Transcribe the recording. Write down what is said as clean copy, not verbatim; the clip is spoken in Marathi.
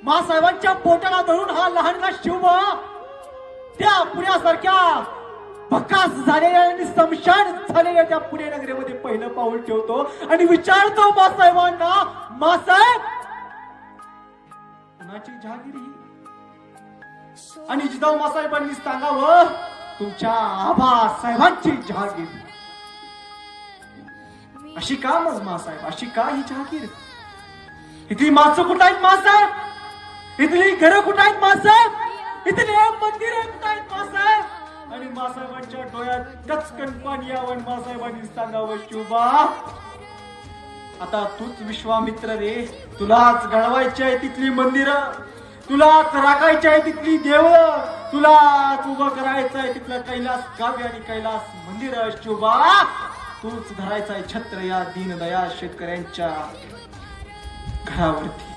मासाहेबांच्या पोटाला धरून हा लहानगा शिवबा त्या पुण्यासारख्या भकास झालेल्या आणि समशान झालेल्या त्या पुणे नगरीमध्ये पहिलं पाऊल ठेवतो आणि विचारतो मासाहेबांना, मासाहेब कुणाची जहागिरी? आणि जिजाऊ मासाहेबांनी सांगावं, तुमच्या आबासाहेबांची जहागिरी. अशी का मग मासाहेब, अशी का ही जहागीर? इथली माणसं कुठं आहेत मासाहेब? इथली घरं कुठं आहेत मासाहेब? इथले मंदिर कुठं आहेत मासाहेब? आणि मासाहेबांच्या डोळ्यात कचकन पाणी यावं. मासाहेबांनी सांगावं, शिवबा आता तूच विश्वामित्र रे, तुलाच घडवायची आहे तिथली मंदिरं, तुलाच राखायची आहे तिथली देव, तुलाच उभं करायचं आहे तिथलं कैलास काव्य आणि कैलास मंदिर. शिवबा तूच धरायचा आहे छत्र या दीनदयाळ शेतकऱ्यांच्या घरावरती.